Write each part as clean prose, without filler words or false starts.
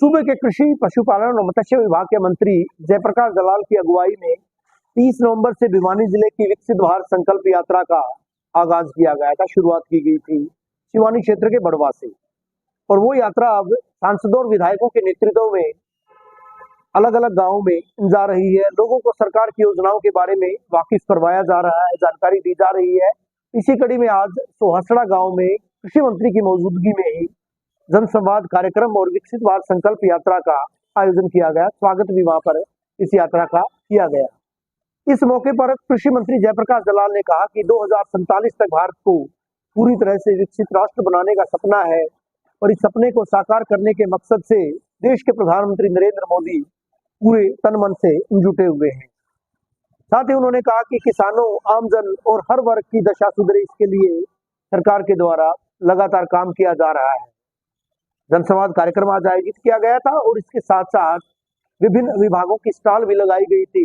सूबे के कृषि पशुपालन और मत्स्य विभाग के मंत्री जयप्रकाश दलाल की अगुवाई में 30 नवंबर से भिवानी जिले की विकसित भारत संकल्प यात्रा का आगाज किया गया था। शुरुआत की गई थी सिवानी क्षेत्र के बड़वा से, और वो यात्रा अब सांसदों और विधायकों के नेतृत्व में अलग अलग गांवों में जा रही है। लोगों को सरकार की योजनाओं के बारे में वाकिफ करवाया जा रहा है, जानकारी दी जा रही है। इसी कड़ी में आज सोहसड़ा गांव में कृषि मंत्री की मौजूदगी में ही जनसंवाद कार्यक्रम और विकसित भारत संकल्प यात्रा का आयोजन किया गया। स्वागत भी वहां पर इस यात्रा का किया गया। इस मौके पर कृषि मंत्री जयप्रकाश दलाल ने कहा कि 2047 तक भारत को पूरी तरह से विकसित राष्ट्र बनाने का सपना है, और इस सपने को साकार करने के मकसद से देश के प्रधानमंत्री नरेंद्र मोदी पूरे तन मन से जुटे हुए हैं। साथ ही उन्होंने कहा कि किसानों, आमजन और हर वर्ग की दशा सुधरे, इसके लिए सरकार के द्वारा लगातार काम किया जा रहा है। जनसंवाद कार्यक्रम आज आयोजित किया गया था और इसके साथ साथ विभिन्न विभागों की स्टॉल भी लगाई गई थी,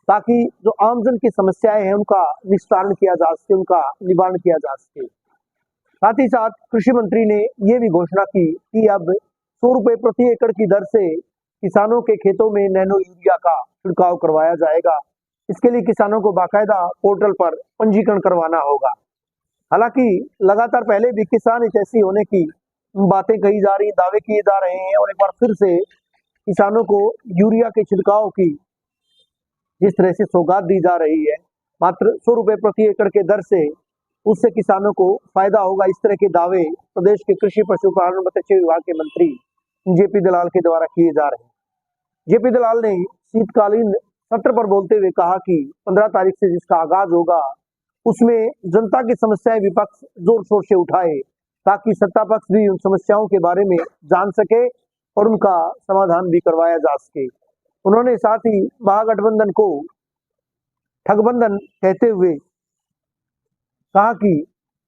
ताकि जो आमजन की समस्याएं हैं उनका निस्तारण किया जा सके, उनका निवारण किया जा सके। साथ ही साथ कृषि मंत्री ने ये भी घोषणा की कि अब 100 रुपए प्रति एकड़ की दर से किसानों के खेतों में नैनो यूरिया का छिड़काव करवाया जाएगा। इसके लिए किसानों को बाकायदा पोर्टल पर पंजीकरण करवाना होगा। हालांकि लगातार पहले भी किसान हितैषी होने की बातें कही जा रही, दावे किए जा रहे हैं, और एक बार फिर से किसानों को यूरिया के छिड़काव की जिस तरह से सौगात दी जा रही है, मात्र 100 रुपए प्रति एकड़ के दर से, उससे किसानों को फायदा होगा, इस तरह के दावे प्रदेश के कृषि पशुपालन मत्स्य विभाग के मंत्री जेपी दलाल के द्वारा किए जा रहे हैं। जेपी दलाल ने शीतकालीन सत्र पर बोलते हुए कहा कि 15 तारीख से जिसका आगाज होगा उसमें जनता की समस्याएं विपक्ष जोर शोर से उठाए, ताकि सत्ता पक्ष भी उन समस्याओं के बारे में जान सके और उनका समाधान भी करवाया जा सके। उन्होंने साथ ही महागठबंधन को ठगबंधन कहते हुए कहा कि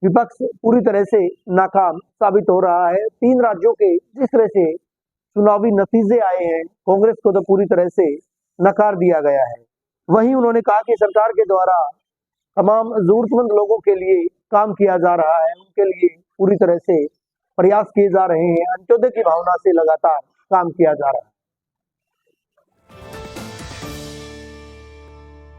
विपक्ष पूरी तरह से नाकाम साबित हो रहा है। 3 राज्यों के जिस तरह से चुनावी नतीजे आए हैं, कांग्रेस को तो पूरी तरह से नकार दिया गया है। वहीं उन्होंने कहा कि सरकार के द्वारा तमाम जरूरतमंद लोगों के लिए काम किया जा रहा है, उनके लिए पूरी तरह से प्रयास किए जा रहे हैं। अंत्योदय की भावना से लगातार काम किया जा रहा है।